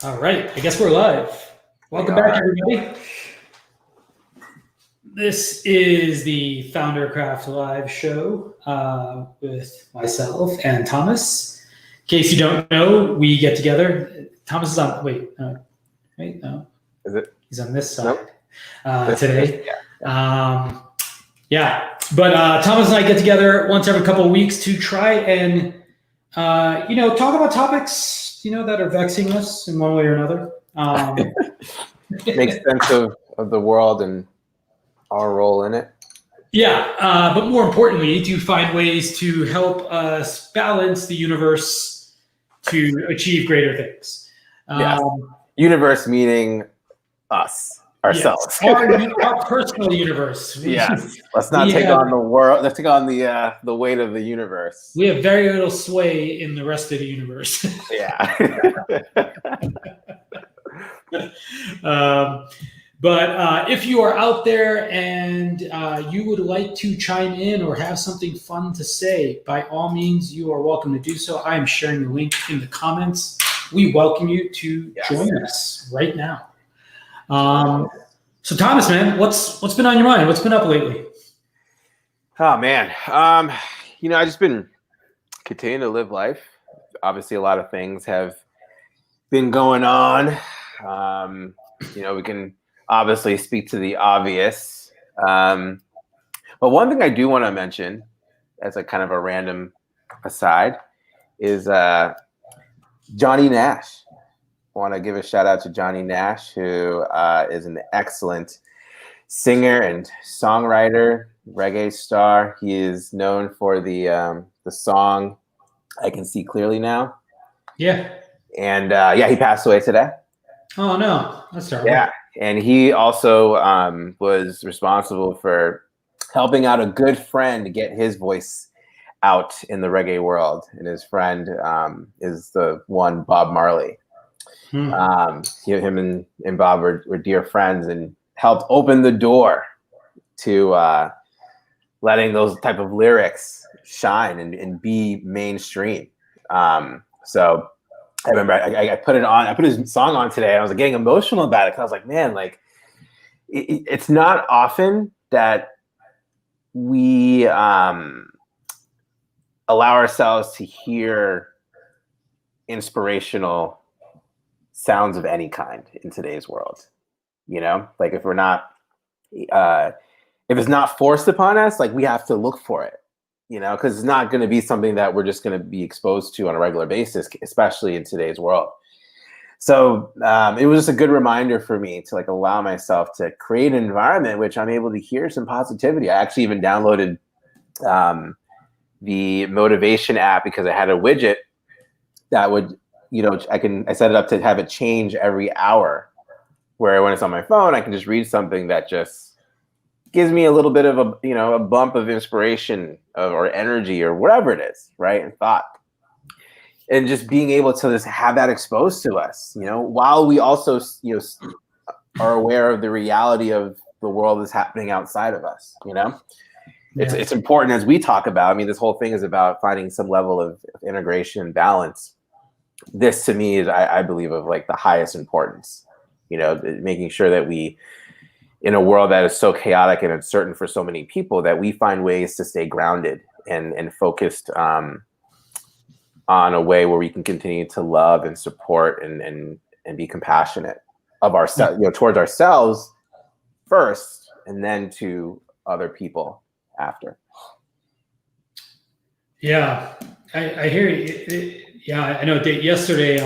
All right, I guess we're live. Welcome back, everybody. This is the Foundercraft Live show with myself and Thomas. In case you don't know, we get together. Thomas is on. Wait, no. Is it? He's on this side today. But Thomas and I get together once every couple of weeks to try and talk about topics that are vexing us in one way or another. Make sense of the world and our role in it. Yeah, but more importantly, to find ways to help us balance the universe to achieve greater things. Universe meaning us, ourselves. Yes, our personal universe. Yes. Let's not take on the world. Let's take on the weight of the universe. We have very little sway in the rest of the universe. But if you are out there and you would like to chime in or have something fun to say, by all means, you are welcome to do so. I am sharing the link in the comments. We welcome you to join us right now. So Thomas, man, what's been on your mind? What's been up lately? Oh man, I just been continuing to live life. Obviously, a lot of things have been going on. We can obviously speak to the obvious, but one thing I do want to mention, as a kind of a random aside, is Johnny Nash. I want to give a shout out to Johnny Nash, who is an excellent singer and songwriter, reggae star. He is known for the song "I Can See Clearly Now." Yeah. And he passed away today. Oh no, that's terrible. Yeah, and he also was responsible for helping out a good friend to get his voice out in the reggae world. And his friend is the one Bob Marley. Him and Bob were dear friends and helped open the door to letting those type of lyrics shine and be mainstream. So I remember I put his song on today. I was getting emotional about it because I was like, man, it's not often that we allow ourselves to hear inspirational sounds of any kind in today's world. If we're not, if it's not forced upon us, we have to look for it. Because it's not going to be something that we're just going to be exposed to on a regular basis, especially in today's world. So it was just a good reminder for me to allow myself to create an environment which I'm able to hear some positivity. I actually even downloaded the motivation app because I had a widget that would, I set it up to have it change every hour, where when it's on my phone, I can just read something that just gives me a little bit of a bump of inspiration or energy or whatever it is, right? And thought. And just being able to just have that exposed to us, while we also, are aware of the reality of the world that's happening outside of us, It's important, as we talk about. I mean, this whole thing is about finding some level of integration and balance. This to me is, I believe, of the highest importance, making sure that we, in a world that is so chaotic and uncertain for so many people, that we find ways to stay grounded and focused on a way where we can continue to love and support and be compassionate of ourselves, towards ourselves first, and then to other people after. Yeah, I hear you. I know yesterday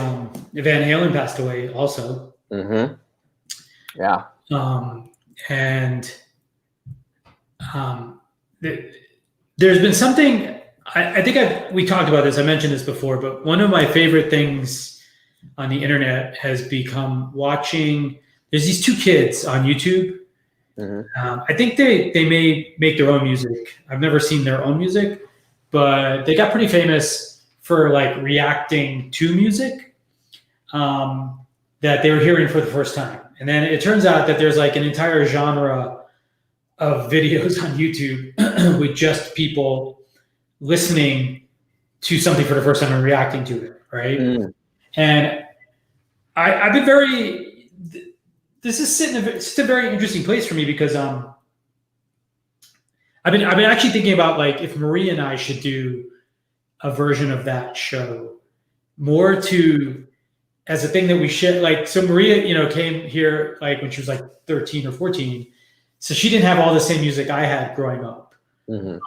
Van Halen passed away also. Mm-hmm. Yeah. There's been something, I think we talked about this, I mentioned this before, but one of my favorite things on the internet has become watching, there's these two kids on YouTube. Mm-hmm. I think they may make their own music. I've never seen their own music, but they got pretty famous for reacting to music that they were hearing for the first time. And then it turns out that there's an entire genre of videos on YouTube with just people listening to something for the first time and reacting to it, right? Mm. And I've been very. This is it's a very interesting place for me because I've been actually thinking about like if Marie and I should do a version of that show more to as a thing that we should like. So Maria, came here like when she was like 13 or 14, so she didn't have all the same music I had growing up. Mm-hmm.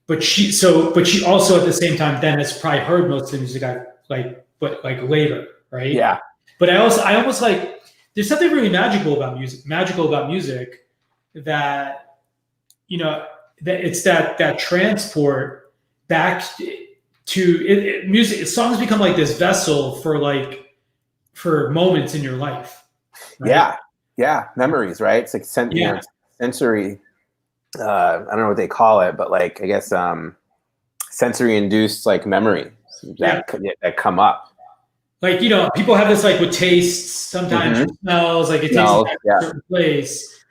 But she also at the same time then has probably heard most of the music I like, but like later, right? Yeah. But I almost like there's something really magical about music that that it's that transport back to music. Songs become like this vessel for moments in your life. Right? Yeah, memories, right? It's like sensory. I don't know what they call it, but like I guess sensory induced like memories that come up. Like people have this like with tastes. Sometimes it smells like it takes you back to a certain place.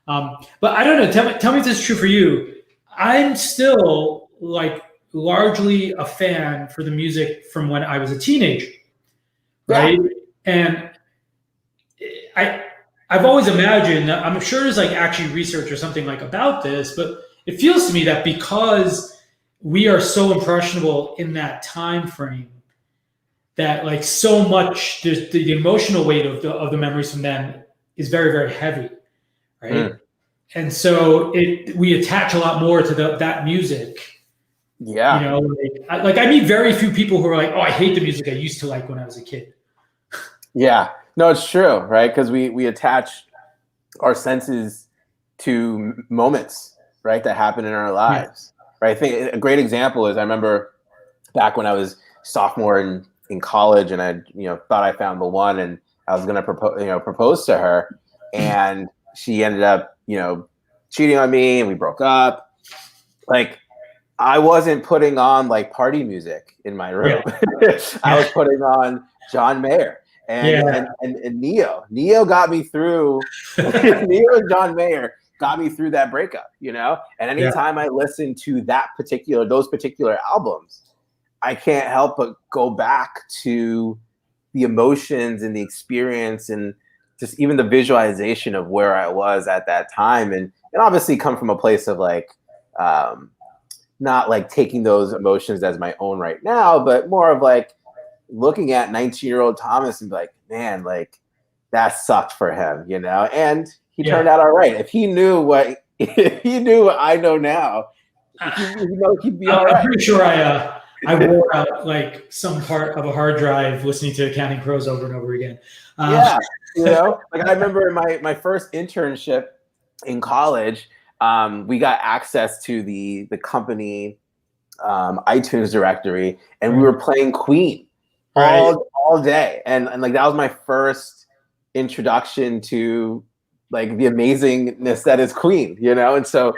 But I don't know. Tell me if this is true for you. I'm still like largely a fan for the music from when I was a teenager, right? Yeah. And I've always imagined, I'm sure there's like actually research or something like about this, but it feels to me that because we are so impressionable in that time frame, that like so much the emotional weight of the memories from them is very, very heavy, right? And so we attach a lot more to that music. Yeah. Like I meet very few people who are like, oh, I hate the music I used to like when I was a kid. Yeah. No, it's true, right? Because we attach our senses to moments, right, that happen in our lives, right? I think a great example is I remember back when I was sophomore in college, and I thought I found the one, and I was gonna propose to her, and she ended up cheating on me, and we broke up. Like I wasn't putting on like party music in my room. Yeah. I was putting on John Mayer. And Neo. Neo got me through. Neo and John Mayer got me through that breakup, And anytime I listen to those particular albums, I can't help but go back to the emotions and the experience and just even the visualization of where I was at that time, and obviously come from a place of like not like taking those emotions as my own right now, but more of like looking at 19-year-old Thomas and be like, man, like that sucked for him, and he turned out all right. If he knew what I know now, he'd be all right. I'm pretty sure I wore out like some part of a hard drive listening to Counting Crows over and over again. Like I remember my first internship in college, we got access to the company iTunes directory, and we were playing Queen all day, and like that was my first introduction to like the amazingness that is Queen, and so,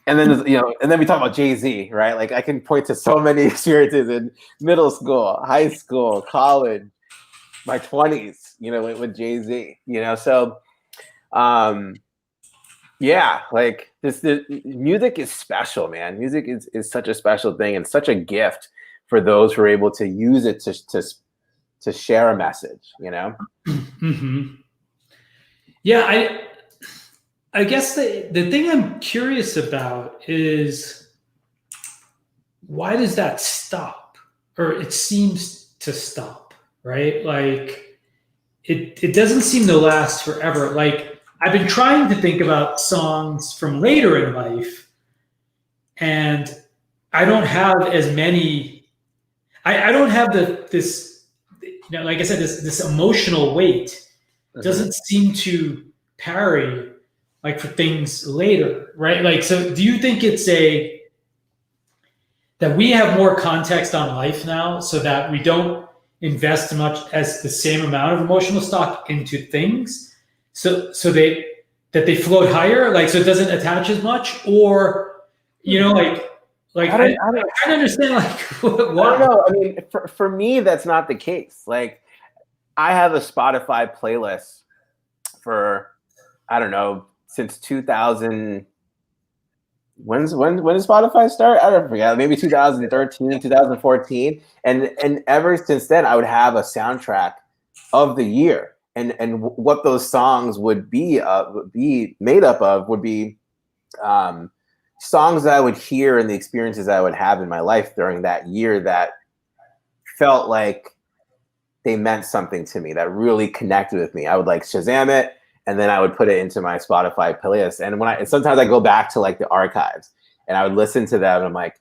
and then and then we talk about Jay-Z, right? Like I can point to so many experiences in middle school, high school, college, my 20s, with Jay-Z, so like the music is special, man. Music is such a special thing and such a gift for those who are able to use it to share a message, Mm-hmm. Yeah, I guess the thing I'm curious about is why does that stop? Or it seems to stop, right? Like it doesn't seem to last forever. Like I've been trying to think about songs from later in life, and I don't have as many. I don't have this like I said, this emotional weight doesn't seem to parry like for things later, right? Like, so do you think it's that we have more context on life now so that we don't invest as much as the same amount of emotional stock into things so that they float higher, like so it doesn't attach as much, or like I don't understand like why. I don't know. I mean, for me, that's not the case. Like, I have a Spotify playlist for I don't know since 2000. When did Spotify start? I don't forget. Maybe 2013, 2014, and ever since then, I would have a soundtrack of the year, and what those songs would be made up of would be songs that I would hear and the experiences I would have in my life during that year that felt like they meant something to me, that really connected with me. I would like Shazam it, and then I would put it into my Spotify playlist. And sometimes I go back to like the archives and I would listen to them and I'm like,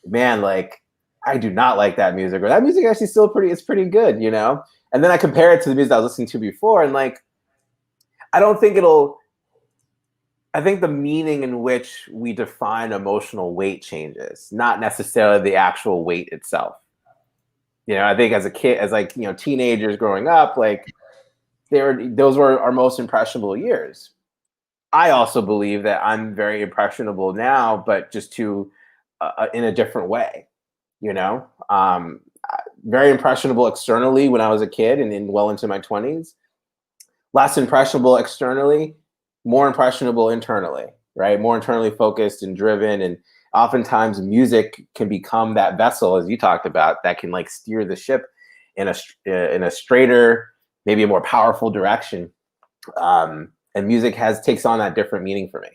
man, like I do not like that music, or that music actually still it's pretty good, you know? And then I compare it to the music I was listening to before, and like, I think the meaning in which we define emotional weight changes, not necessarily the actual weight itself. You know, I think as a kid, as like, you know, teenagers growing up, like those were our most impressionable years. I also believe that I'm very impressionable now, but just in a different way, you know, very impressionable externally when I was a kid and well into my 20s, less impressionable externally, more impressionable internally, right? More internally focused and driven. And oftentimes music can become that vessel, as you talked about, that can like steer the ship in a straighter, maybe a more powerful direction. And music takes on that different meaning for me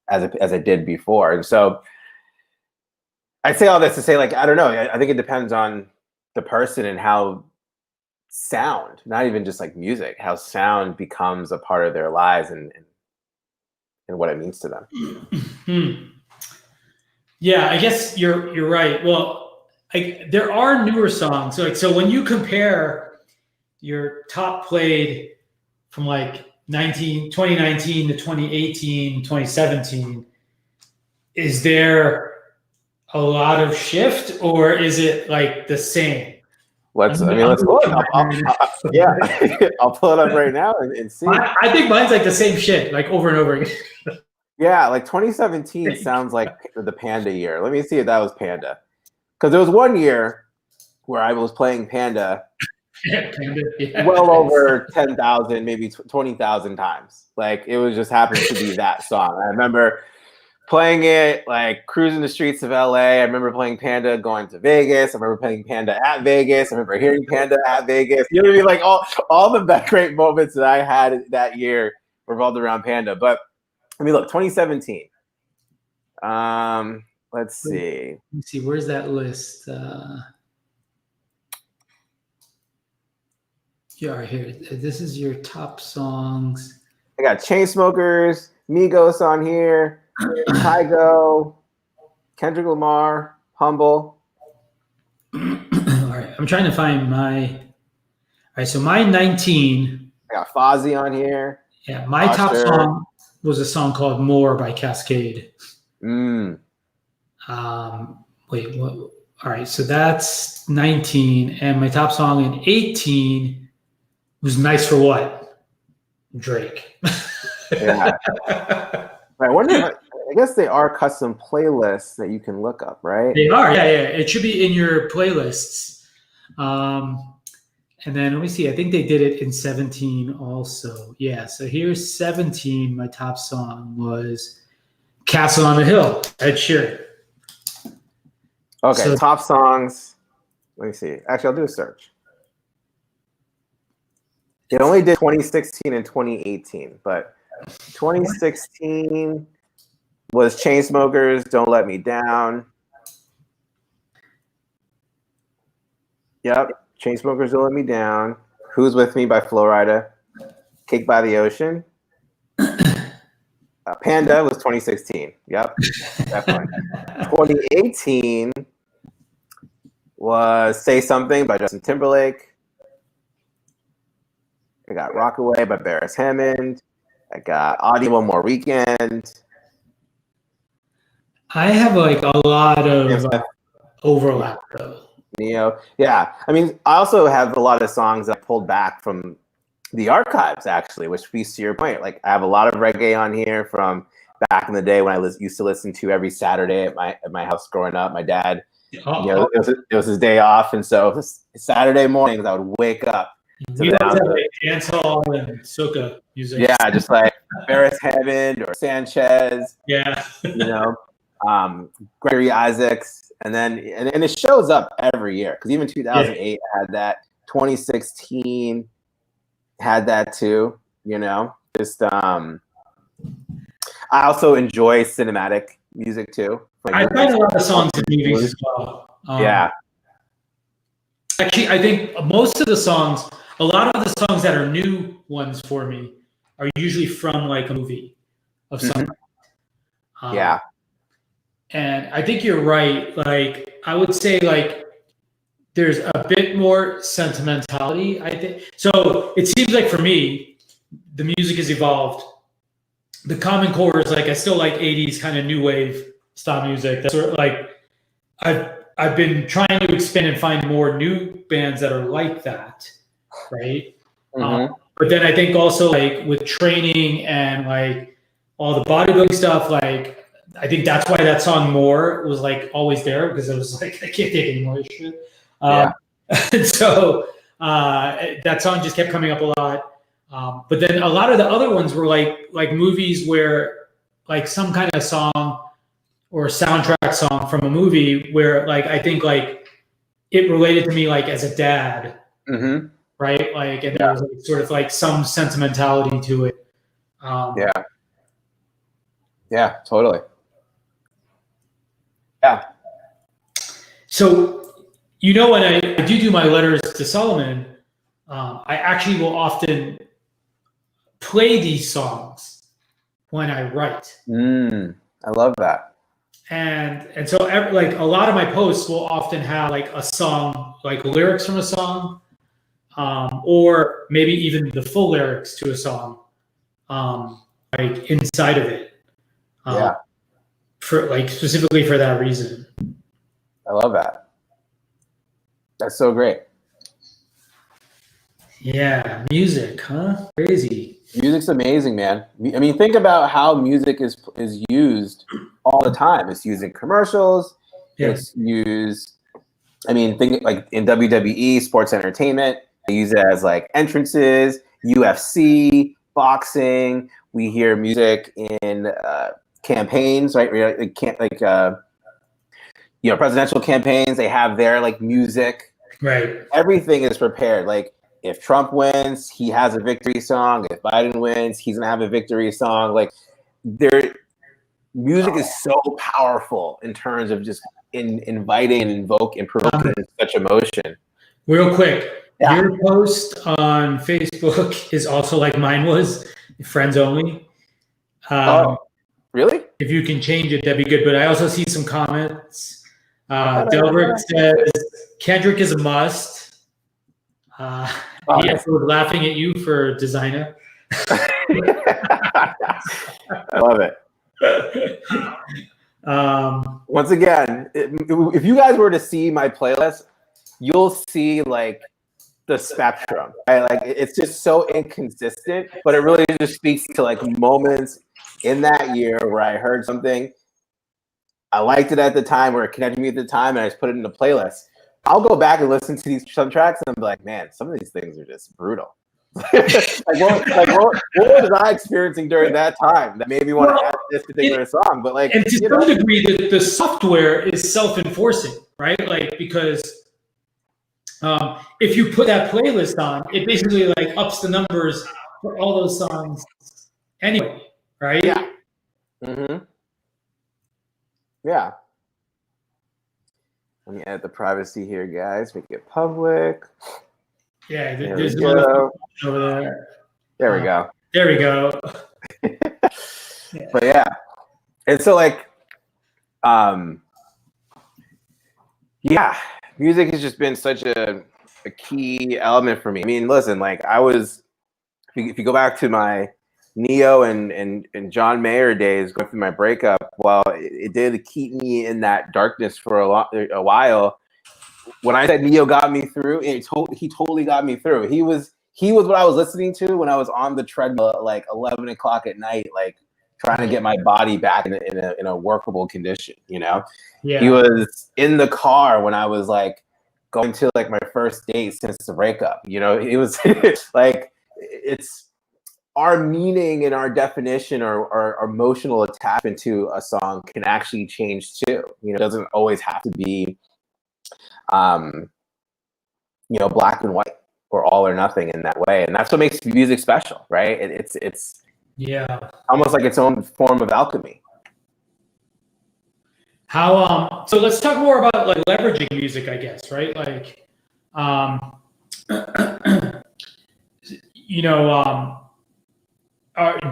as it did before. And so I say all this to say, like, I don't know. I think it depends on the person and how sound, not even just like music, how sound becomes a part of their lives and what it means to them. Yeah, I guess you're right. Well, there are newer songs. So when you compare your top played from like 2019 to 2018, 2017, is there a lot of shift, or is it like the same? Let's pull it up. Yeah, I'll pull it up right now and see. I think mine's like the same shit, like over and over again. Yeah, like 2017 sounds like the Panda year. Let me see if that was Panda. Because there was one year where I was playing Panda well over 10,000, maybe 20,000 times. Like it was just happened to be that song. I remember playing it, like cruising the streets of LA. I remember playing Panda going to Vegas. I remember playing Panda at Vegas. I remember hearing Panda at Vegas. You know what I mean? Like all the great moments that I had that year revolved around Panda. But I mean, look, 2017. Let's see. Let me see. Where's that list? Yeah, here. This is your top songs. I got Chainsmokers, Migos on here, Kygo, Kendrick Lamar, Humble. All right, I'm trying to find my. All right, so my 19. I got Fozzy on here. Yeah, my top song was a song called "More" by Cascade. Wait, what? All right, so that's 19, and my top song in 18 was "Nice for What," Drake. Yeah. I wonder. I guess they are custom playlists that you can look up, right? They are, yeah. It should be in your playlists. And then let me see. I think they did it in 17 also. Yeah. So here's 17. My top song was "Castle on the Hill," Ed Sheeran. Okay, so, top songs. Let me see. Actually, I'll do a search. It only did 2016 and 2018, but 2016 was Chainsmokers, "Don't Let Me Down." Yep, Chainsmokers, "Don't Let Me Down." "Who's With Me" by Flo Rida. "Cake by the Ocean." Panda was 2016. Yep, definitely. 2018 was "Say Something" by Justin Timberlake. I got "Rockaway" by Barris Hammond. I got "Audio One More Weekend." I have like a lot of overlap though. Neo. Yeah. I mean, I also have a lot of songs that I pulled back from the archives, actually, which speaks to your point. Like, I have a lot of reggae on here from back in the day when I used to listen to every Saturday at my house growing up. My dad, it was his day off. And so Saturday mornings, I would wake up. You guys have like dancehall and soca music. Yeah, just like Barris Hammond or Sanchez. Yeah. You know, Gregory Isaacs. And then it shows up every year, because even 2008 had that. 2016 had that too. Just I also enjoy cinematic music too. I find a lot of songs in movies as well. Yeah. Actually, I think most of the songs, a lot of the songs that are new ones for me, are usually from like a movie of some kind. Yeah. And I think you're right. Like, I would say, like, there's a bit more sentimentality, I think. So it seems like for me, the music has evolved. The common core is like, I still like 80s kind of new wave style music. That's sort of like, I've been trying to expand and find more new bands that are like that, right? But then I think also like with training and like all the bodybuilding stuff, like I think that's why that song "More" was like always there, because it was like I can't take any more of this shit. And so that song just kept coming up a lot. But then a lot of the other ones were like movies where like some kind of song or soundtrack song from a movie where like I think like it related to me like as a dad, right? Like, and there was like, sort of like some sentimentality to it. Yeah, totally. Yeah. So, when I do my letters to Solomon, I actually will often play these songs when I write. I love that. And so like a lot of my posts will often have like a song, like lyrics from a song, or maybe even the full lyrics to a song, like inside of it. For like specifically for that reason. I love that. That's so great. Yeah, music, huh? Crazy. Music's amazing, man. I mean, think about how music is used all the time. It's used in commercials. Yeah. It's used. I mean, think like in WWE, sports entertainment. They use it as like entrances. UFC, boxing. We hear music in campaigns, right? Presidential campaigns. They have their like music. Right. Everything is prepared. Like, if Trump wins, he has a victory song. If Biden wins, he's gonna have a victory song. Like, music is so powerful in terms of just inviting and invoke and provoking such emotion. Real quick, your post on Facebook is also like mine was, friends only. Oh, really? If you can change it, that'd be good. But I also see some comments. Delbert says Kendrick is a must. He also was laughing at you for designer. I love it. Once again, if you guys were to see my playlist, you'll see like the spectrum. Right? Like, it's just so inconsistent, but it really just speaks to like moments in that year where I heard something, I liked it at the time, or it connected me at the time, and I just put it in the playlist. I'll go back and listen to some tracks and be like, man, some of these things are just brutal. what was I experiencing during that time that made me want to add this particular song? But like, and to some degree, the software is self-enforcing, right? Like, because if you put that playlist on, it basically like ups the numbers for all those songs anyway, right? Yeah. Yeah. Let me add the privacy here, guys. Make it public. Yeah, there's one over there. There we go. There we go. But yeah, and so like, music has just been such a key element for me. I mean, listen, like if you go back to my Neo and John Mayer days, going through my breakup, well, it did keep me in that darkness for a while. When I said Neo got me through, he totally got me through. He was what I was listening to when I was on the treadmill at like 11 o'clock at night, like trying to get my body back in a workable condition. Yeah. He was in the car when I was like going to like my first date since the breakup. It was like, it's our meaning and our definition or our emotional attachment to a song can actually change too. It doesn't always have to be black and white. or all or nothing in that way, and that's what makes music special, right? It's Yeah. almost like its own form of alchemy. How so let's talk more about like leveraging music, I guess, right? Like um you know,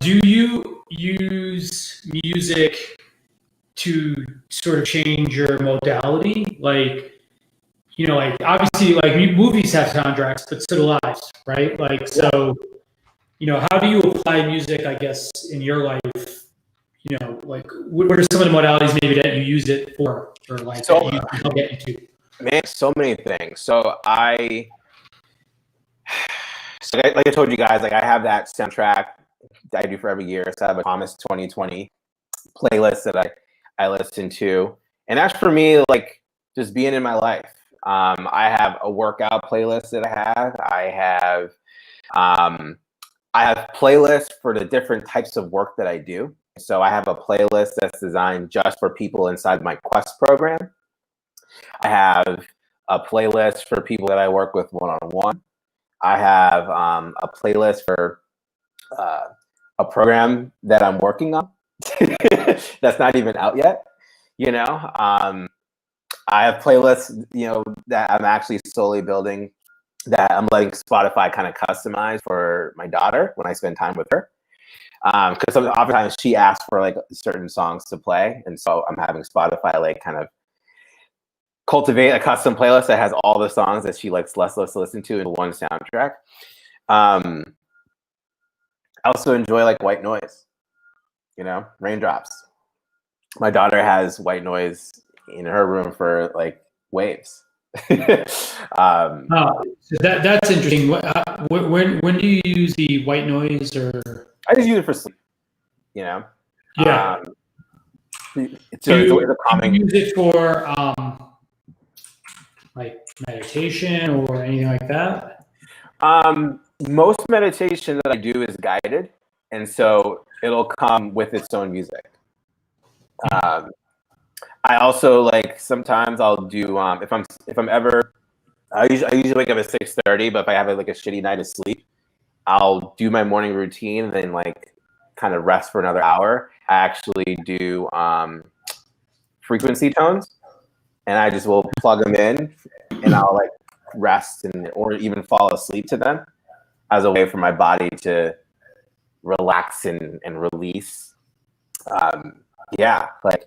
do you use music to sort of change your modality? Like, you know, like obviously like movies have soundtracks, but so do lives, right? Like, so, you know, how do you apply music, I guess, in your life? You know, like what are some of the modalities maybe that you use it for, or like So, that you help get into? man, so many things. Like I told you guys, like I have that soundtrack that I do for every year. So I have a Thomas 2020 playlist that I listen to, and that's for me like just being in my life. I have a workout playlist that um, I have playlists for the different types of work that I do. So I have a playlist that's designed just for people inside my Quest program. I have a playlist for people that I work with one-on-one. I have a playlist for a program that I'm working on that's not even out yet. You know, I have playlists, you know, that I'm actually slowly building that I'm letting Spotify kind of customize for my daughter when I spend time with her. Because oftentimes she asks for like certain songs to play, and so I'm having Spotify like kind of cultivate a custom playlist that has all the songs that she likes less to listen to in one soundtrack. I also enjoy like white noise, you know, raindrops. My daughter has white noise in her room for like waves. Oh, so that's interesting. When do you use the white noise or? I just use it for sleep, you know. Yeah. It's a calming. Do you use it for like meditation or anything like that? Most meditation that I do is guided, and so it'll come with its own music. I also like sometimes I'll do if I'm ever I usually wake up at 6:30, but if I have like a shitty night of sleep, I'll do my morning routine and then like kind of rest for another hour. I actually do frequency tones, and I just will plug them in, and I'll like rest or even fall asleep to them as a way for my body to relax and release. Yeah, like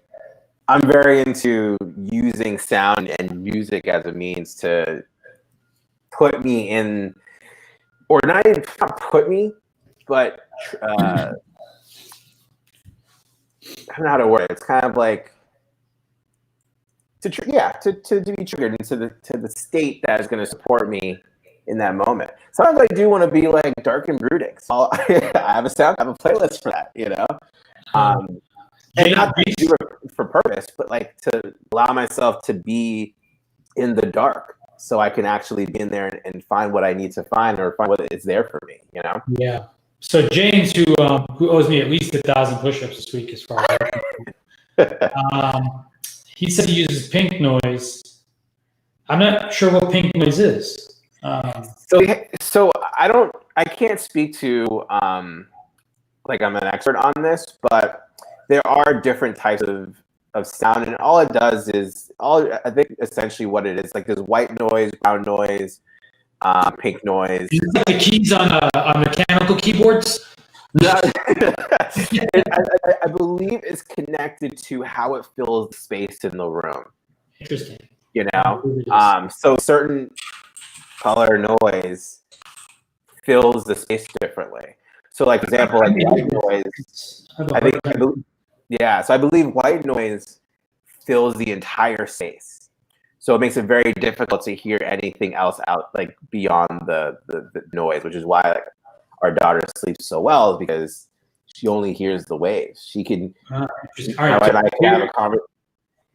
I'm very into using sound and music as a means to put me in, or not put me, but I don't know how to word it. It's kind of like to be triggered into the state that is going to support me in that moment. Sometimes I do want to be like dark and brooding. So I have a playlist for that, you know. And not to do it for purpose, but like to allow myself to be in the dark so I can actually be in there and find what I need to find or find what is there for me, you know? Yeah. So James, who owes me at least 1,000 push-ups this week, as far as he said he uses pink noise. I'm not sure what pink noise is. So I can't speak to like I'm an expert on this, but there are different types of sound, and all it does is I think essentially what it is, like there's white noise, brown noise, pink noise. Is it like the keys on mechanical keyboards? No, I believe it's connected to how it fills the space in the room. Interesting. You know, so certain color noise fills the space differently. So, like for example, like white noise, so I believe white noise fills the entire space. So it makes it very difficult to hear anything else out, like beyond the noise, which is why like our daughter sleeps so well, because she only hears the waves. She can. All right, I can have a conversation.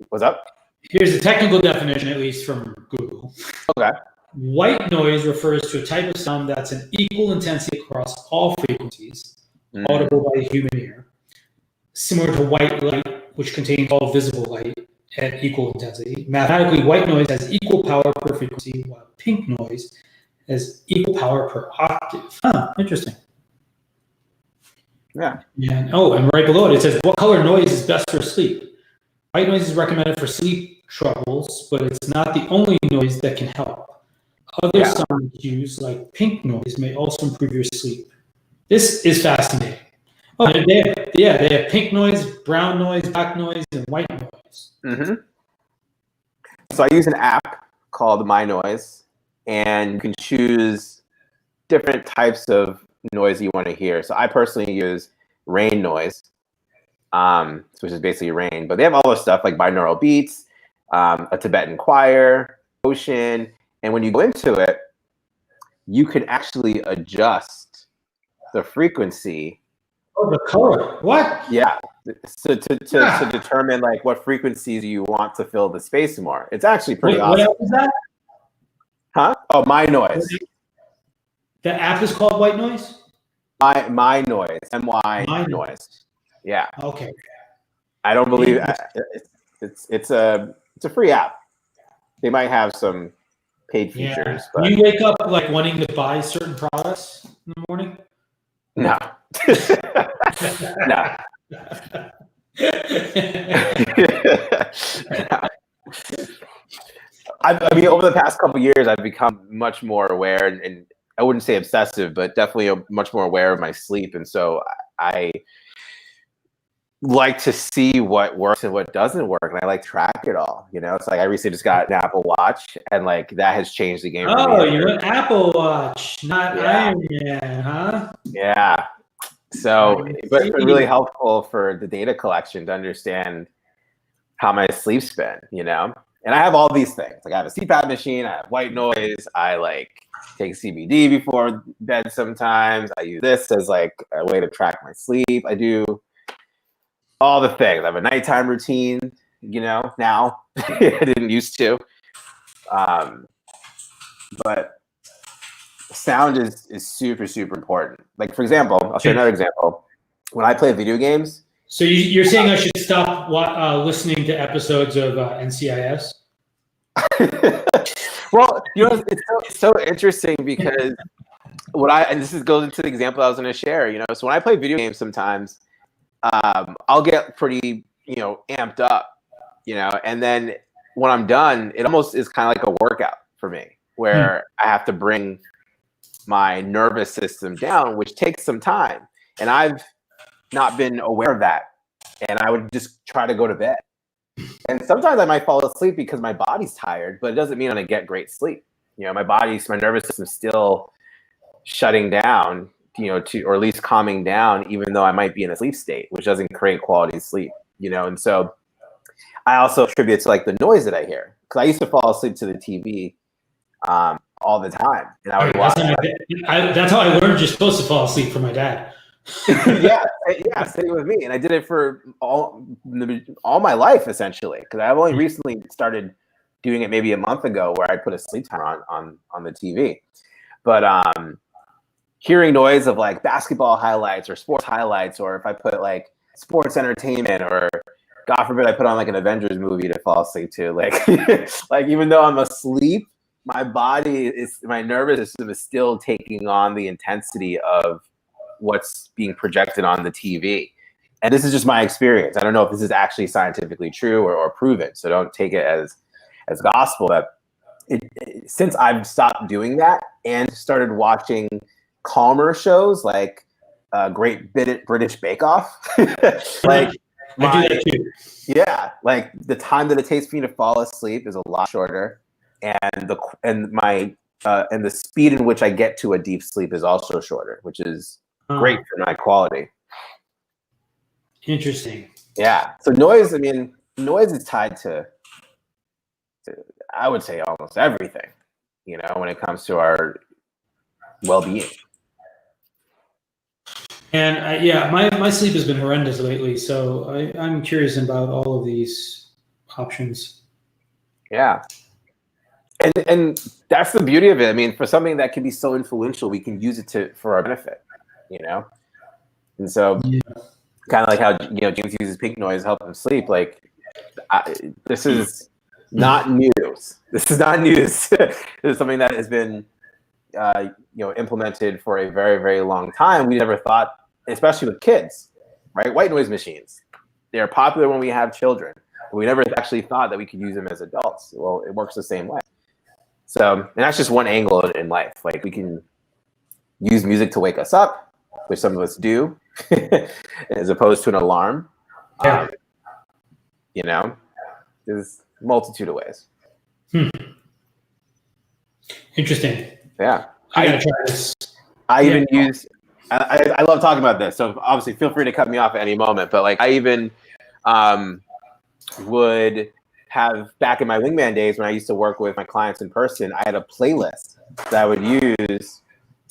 What's up? Here's the technical definition, at least from Google. Okay. White noise refers to a type of sound that's an equal intensity across all frequencies, audible by the human ear, similar to white light, which contains all visible light at equal intensity. Mathematically, white noise has equal power per frequency, while pink noise as equal power per octave. Huh, interesting. Yeah. And and right below it says, what color noise is best for sleep? White noise is recommended for sleep troubles, but it's not the only noise that can help. Other sound cues like pink noise may also improve your sleep. This is fascinating. Oh, they have pink noise, brown noise, black noise, and white noise. Mm-hmm. So I use an app called My Noise, and you can choose different types of noise you want to hear. So I personally use rain noise, which is basically rain. But they have all this stuff like binaural beats, a Tibetan choir, ocean. And when you go into it, you can actually adjust the frequency. Oh, the color. What? Yeah. So to determine like what frequencies you want to fill the space more. It's actually pretty awesome. What is that? Huh? Oh, My Noise. The app is called White Noise? My Noise. My Noise. Yeah. Okay. I don't believe it's a free app. They might have some paid features. But do you wake up like wanting to buy certain products in the morning? No. No. I mean, over the past couple of years, I've become much more aware, and I wouldn't say obsessive, but definitely much more aware of my sleep. And so I like to see what works and what doesn't work, and I like to track it all. You know, it's like I recently just got an Apple Watch, and like that has changed the game for me. Oh, you're an Apple Watch, not Iron Man, huh? Yeah. So, but it's been really helpful for the data collection to understand how my sleep's been, you know? And I have all these things. Like I have a CPAP machine, I have white noise, I like take CBD before bed sometimes. I use this as like a way to track my sleep. I do all the things. I have a nighttime routine, you know, now. I didn't used to. But sound is super, super important. Like, for example, I'll show you another example. When I play video games. So you're saying I should stop listening to episodes of NCIS? Well, you know, it's so interesting because goes into the example I was going to share. You know, so when I play video games, sometimes I'll get pretty, you know, amped up, you know, and then when I'm done, it almost is kind of like a workout for me, where I have to bring my nervous system down, which takes some time, and I've not been aware of that, and I would just try to go to bed. And sometimes I might fall asleep because my body's tired, but it doesn't mean I'm gonna get great sleep. You know, my nervous system's still shutting down, you know, or at least calming down, even though I might be in a sleep state, which doesn't create quality sleep, you know. And so I also attribute it to like the noise that I hear, because I used to fall asleep to the TV all the time, and I would watch. That's how I learned you're supposed to fall asleep from my dad. yeah, same with me, and I did it for all my life essentially, because I've only recently started doing it maybe a month ago, where I put a sleep timer on the TV. But hearing noise of like basketball highlights or sports highlights, or if I put like sports entertainment, or God forbid I put on like an Avengers movie to fall asleep to, like like even though I'm asleep, my nervous system is still taking on the intensity of what's being projected on the TV. And this is just my experience. I don't know if this is actually scientifically true or proven, so don't take it as gospel. But since I've stopped doing that and started watching calmer shows like Great British Bake Off, like I do that too. Yeah, like the time that it takes for me to fall asleep is a lot shorter, and the speed in which I get to a deep sleep is also shorter, which is great for my quality. Interesting. Yeah. So noise is tied to I would say almost everything, you know, when it comes to our well-being. And my sleep has been horrendous lately, so I'm curious about all of these options. Yeah. And that's the beauty of it. I mean, for something that can be so influential, we can use it for our benefit, you know? And so kind of like how, you know, James uses pink noise to help him sleep. Like, this is not news. This is not news. This is something that has been implemented for a very, very long time. We never thought, especially with kids, right? White noise machines. They're popular when we have children. We never actually thought that we could use them as adults. Well, it works the same way. So, and that's just one angle in life. Like, we can use music to wake us up, which some of us do, as opposed to an alarm. Yeah. There's a multitude of ways. Interesting. Yeah. I gotta try this. I even use, I love talking about this. So obviously feel free to cut me off at any moment, but like I even would have, back in my wingman days when I used to work with my clients in person, I had a playlist that I would use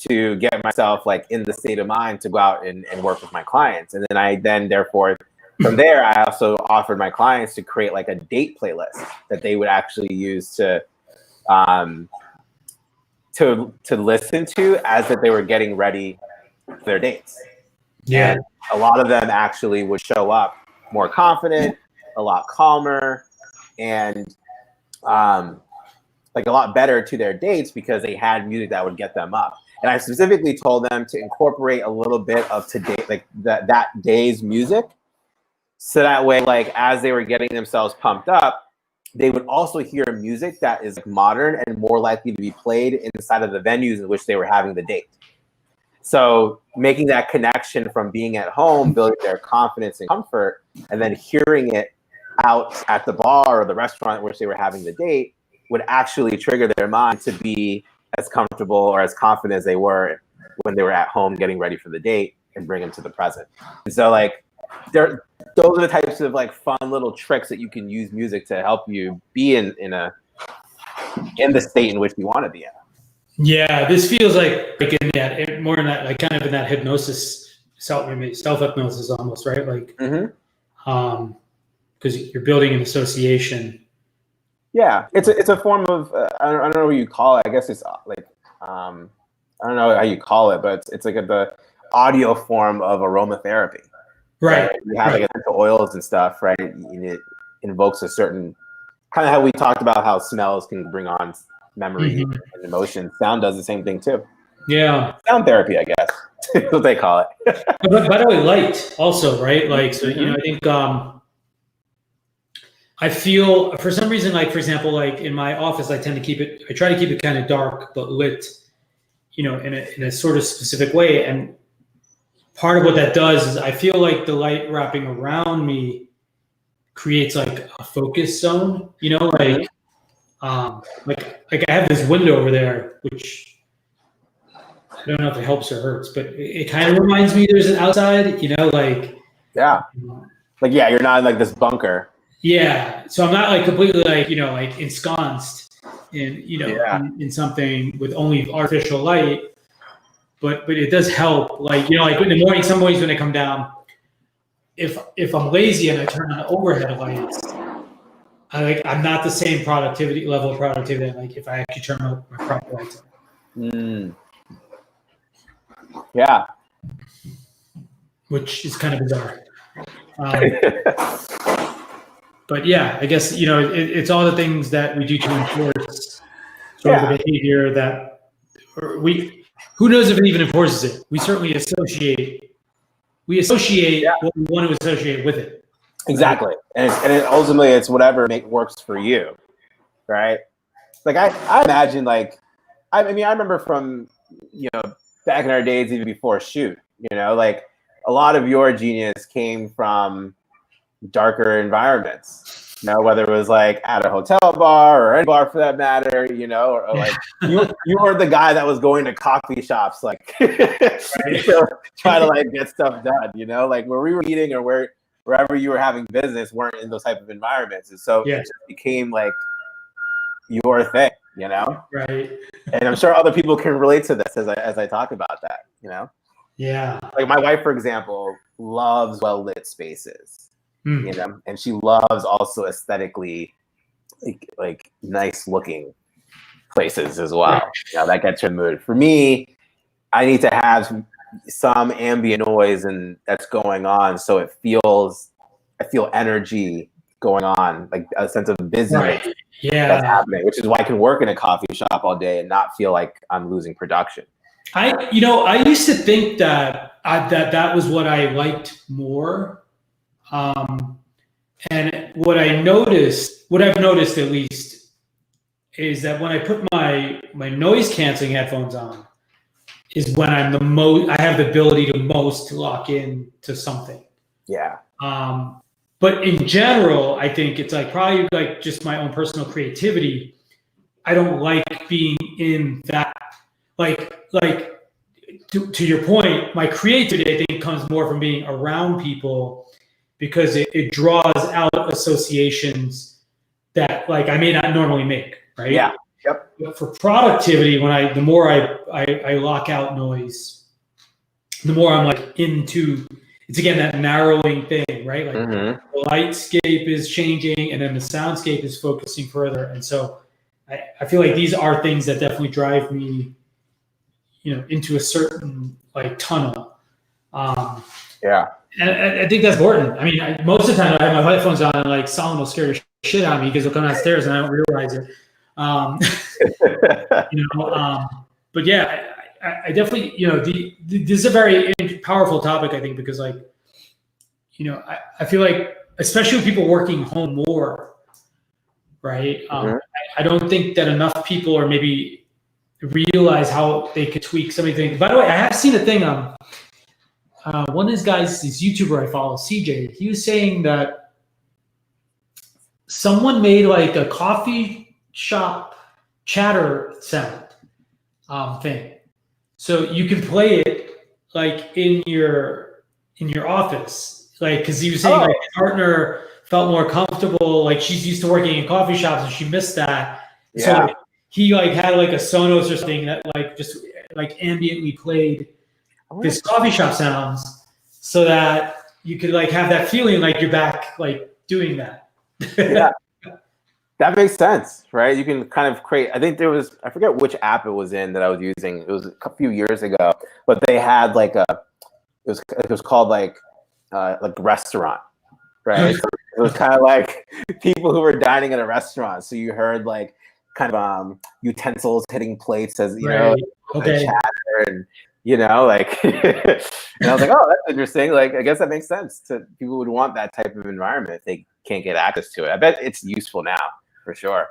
to get myself like in the state of mind to go out and work with my clients. And then therefore from there, I also offered my clients to create like a date playlist that they would actually use to listen to as that they were getting ready for their dates. Yeah. And a lot of them actually would show up more confident, a lot calmer, and like a lot better to their dates because they had music that would get them up. And I specifically told them to incorporate a little bit of today, like that day's music. So that way, like as they were getting themselves pumped up, they would also hear music that is modern and more likely to be played inside of the venues in which they were having the date. So making that connection from being at home, building their confidence and comfort, and then hearing it out at the bar or the restaurant in which they were having the date would actually trigger their mind to be as comfortable or as confident as they were when they were at home getting ready for the date and bring them to the present. And so like those are the types of like fun little tricks that you can use music to help you be in the state in which you want to be in. Yeah, this feels like in that more in that like kind of in that hypnosis, self hypnosis almost, right? Like, because you're building an association. Yeah, it's a form of I don't know what you call it. I guess it's like I don't know how you call it, but it's like the audio form of aromatherapy. Right. You have like essential oils and stuff, right? And it invokes a certain kind of how we talked about how smells can bring on memory and emotion. Sound does the same thing too. Yeah. Sound therapy, I guess. That's what they call it. But by the way, light also, right? Like, so, I think I feel for some reason, like, for example, like in my office, I try to keep it kind of dark, but lit, in a sort of specific way. And part of what that does is I feel like the light wrapping around me creates like a focus zone, like I have this window over there, which I don't know if it helps or hurts, but it kind of reminds me there's an outside, like. Yeah. Like, yeah, you're not in like this bunker. Yeah. So I'm not like completely like, like ensconced in, in something with only artificial light, but it does help. Like, like in the morning, some mornings when I come down, if I'm lazy and I turn on overhead lights, I'm not the same level of productivity like if I actually turn on my proper lights on. Yeah. Which is kind of bizarre. But yeah, I guess, it's all the things that we do to enforce sort of the behavior that who knows if it even enforces it. We certainly associate what we want to associate with it. Exactly. And ultimately it's whatever works for you. Right. Like I imagine like, I remember from, back in our days, even before shoot, like a lot of your genius came from darker environments, whether it was like at a hotel bar or any bar for that matter, or like you were the guy that was going to coffee shops, like trying to like get stuff done, like where we were eating or wherever you were having business weren't in those type of environments. And so it just became like your thing, Right. And I'm sure other people can relate to this as I talk about that, Yeah. Like my wife, for example, loves well-lit spaces. And she loves also aesthetically like nice looking places as well. That gets her mood. For me, I need to have some ambient noise and that's going on, so I feel energy going on, like a sense of busyness Right. Yeah. that's happening, which is why I can work in a coffee shop all day and not feel like I'm losing production. I used to think that that was what I liked more. And what I've noticed at least, is that when I put my noise canceling headphones on, is when I have the ability to most lock in to something. Yeah. But in general, I think it's like probably like just my own personal creativity. I don't like being in that, like to your point, my creativity, I think, comes more from being around people, because it draws out associations that like I may not normally make, right? Yeah. Yep. But for productivity, the more I lock out noise, the more I'm like into, it's again that narrowing thing, right? Like the lightscape is changing and then the soundscape is focusing further. And so I feel like these are things that definitely drive me, into a certain like tunnel. Yeah. And I think that's important. I mean, most of the time I have my headphones on and like Solomon will scare the shit out of me because he'll come downstairs and I don't realize it. But yeah, I definitely, this is a very powerful topic, I think, because like, I feel like, especially with people working home more, right? I don't think that enough people are maybe realize how they could tweak some of the things. By the way, I have seen a thing on one of these guys, this YouTuber I follow, CJ, he was saying that someone made like a coffee shop chatter sound thing. So you can play it like in your office, like, because he was saying like his partner felt more comfortable, like she's used to working in coffee shops and she missed that. Yeah. So like, he like had like a Sonos or something that like just like ambiently played this coffee shop sounds, so that you could like have that feeling like you're back like doing that. Yeah. That makes sense, right? You can kind of create, I think there was, I forget which app it was in that I was using. It was a few years ago, but they had like it was called like restaurant, right? So it was kind of like people who were dining at a restaurant. So you heard like kind of utensils hitting plates as, chatter and, like, and I was like, oh, that's interesting. Like, I guess that makes sense. People would want that type of environment if they can't get access to it. I bet it's useful now. For sure.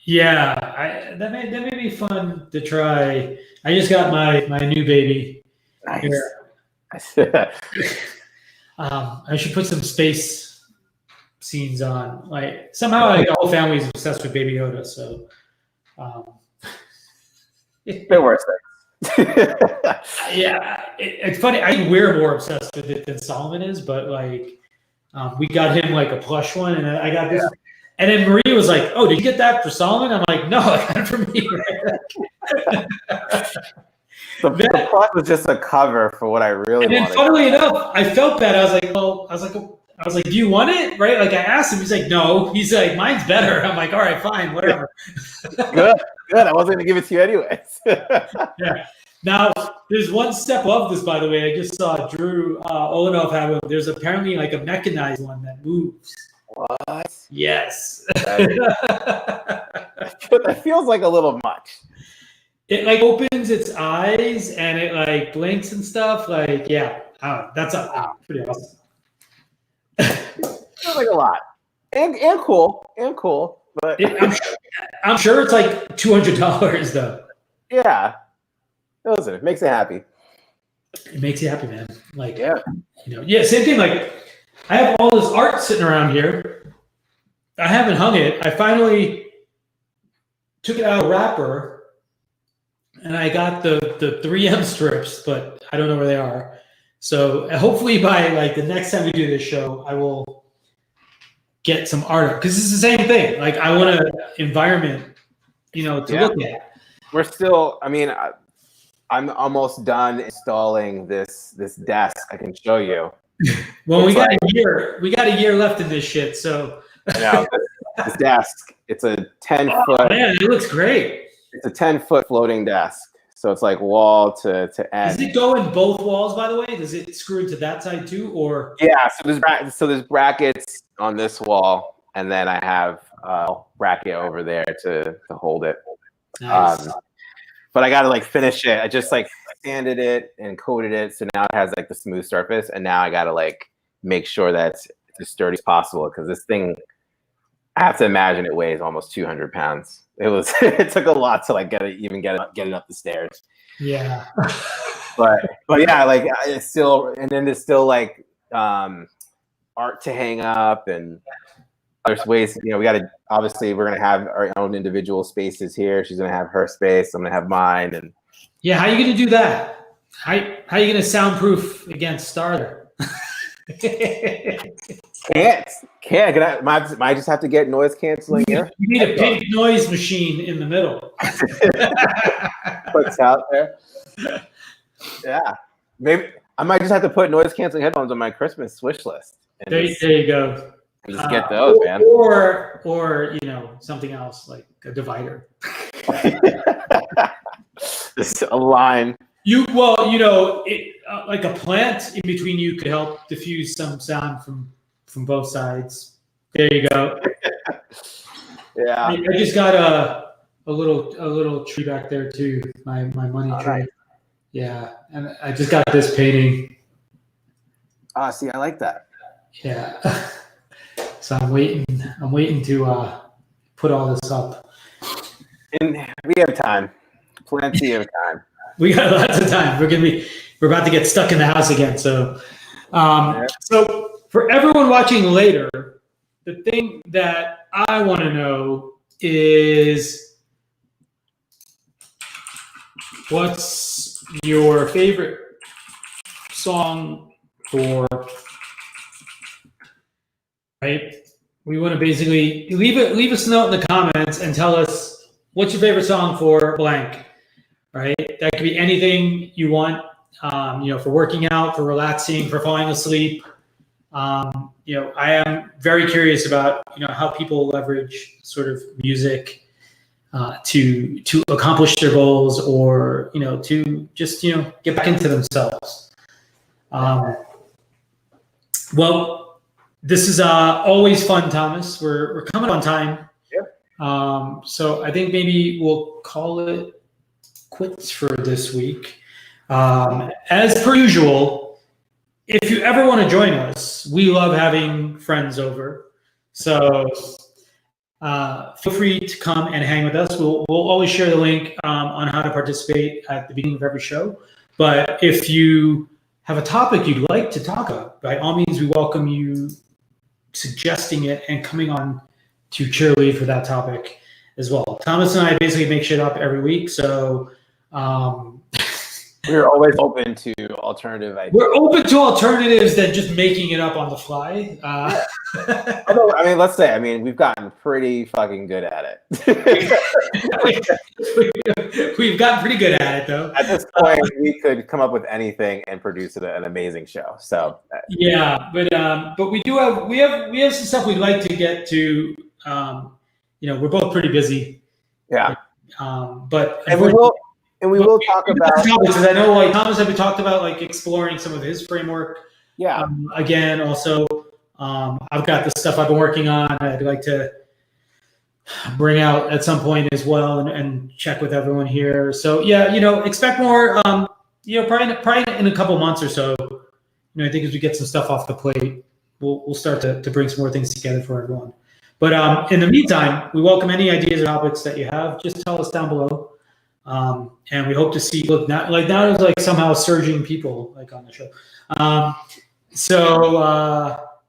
Yeah, that may be fun to try. I just got my new baby. Nice. I should put some space scenes on. Like somehow, like the whole family is obsessed with Baby Yoda. So, there were things. Yeah, it's funny. I think we're more obsessed with it than Solomon is, but like, we got him like a plush one, and I got this. Yeah. And then Marie was like, "Oh, did you get that for Solomon?" I'm like, "No, I got it for me." The plot was just a cover for what I really wanted. And then, funnily enough, I felt bad. I was like, "Do you want it?" Right? Like I asked him. He's like, "No." He's like, "Mine's better." I'm like, "All right, fine, whatever." Good. I wasn't gonna give it to you anyways. Yeah. Now, there's one step above this, by the way. I just saw Drew Olenoff have one. There's apparently like a mechanized one that moves. What? Yes. That feels like a little much. It like opens its eyes and it like blinks and stuff. Like, yeah, that's pretty awesome. Feels like a lot, and cool, but I'm sure it's like $200 though. Yeah, listen, it makes it happy. It makes you happy, man. Like, yeah, same thing. Like, I have all this art sitting around here. I haven't hung it. I finally took it out of the wrapper, and I got the 3M strips, but I don't know where they are. So hopefully by like the next time we do this show, I will get some art, because it's the same thing. Like, I want an environment, to look at. We're still. I mean, I'm almost done installing this desk. I can show you. Well, we got a year. We got a year left in this shit. So now this desk, it's a 10-foot. Oh, man, it looks great. It's a 10-foot floating desk, so it's like wall to end. Does it go in both walls? By the way, does it screw into that side too, or? Yeah. So there's brackets on this wall, and then I have a bracket over there to hold it. Nice. But I got to like finish it. I just like sanded it and coated it, so now it has like the smooth surface. And now I got to like make sure that it's as sturdy as possible, because this thing, I have to imagine it weighs almost 200 pounds. It took a lot to like get it up the stairs. Yeah. but yeah, like it's still, and then there's still like art to hang up, and there's ways, we got to, obviously we're going to have our own individual spaces here. She's going to have her space. I'm going to have mine. And yeah, how are you going to do that? How are you going to soundproof against Starter? Can't. I just have to get noise canceling here. You need a pink noise machine in the middle. Puts out there. Yeah. Maybe I might just have to put noise canceling headphones on my Christmas wish list. There you go. Just get those, man. Or something else like a divider. Just a line. Like a plant in between you could help diffuse some sound from both sides. There you go. Yeah. I just got a little tree back there too. My money tree. Right. Yeah, and I just got this painting. See, I like that. Yeah. So I'm waiting to put all this up. And we have time. Plenty of time. We got lots of time. We're about to get stuck in the house again. So so for everyone watching later, the thing that I want to know is, what's your favorite song for, right? We want to basically leave us a note in the comments and tell us what's your favorite song for blank, right? That could be anything you want, for working out, for relaxing, for falling asleep. I am very curious about, how people leverage sort of music to accomplish their goals, or, to just, get back into themselves. Well, this is always fun, Thomas. We're coming on time. Yeah. So I think maybe we'll call it quits for this week. As per usual, if you ever want to join us, we love having friends over. So feel free to come and hang with us. We'll always share the link on how to participate at the beginning of every show. But if you have a topic you'd like to talk about, by all means, we welcome you suggesting it and coming on to cheerlead for that topic as well. Thomas and I basically make shit up every week. So we're always open to alternative ideas. We're open to alternatives than just making it up on the fly. Although, let's say, we've gotten pretty fucking good at it. We've gotten pretty good at it, though. At this point, we could come up with anything and produce an amazing show. So yeah, but we have some stuff we'd like to get to. We're both pretty busy. Yeah. But we will talk about, because I know, like, Thomas and we talked about, like, exploring some of his framework. Yeah. Again, also, I've got the stuff I've been working on. I'd like to bring out at some point as well, and check with everyone here. So yeah, expect more. Probably in a couple months or so. I think as we get some stuff off the plate, we'll start to bring some more things together for everyone. But in the meantime, we welcome any ideas or topics that you have. Just tell us down below. And we hope to see. Look, now there's like somehow surging people like on the show.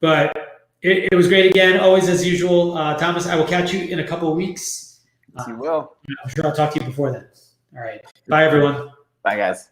But it was great again, always as usual. Thomas, I will catch you in a couple of weeks. You will. I'm sure I'll talk to you before then. All right. Bye, everyone. Bye, guys.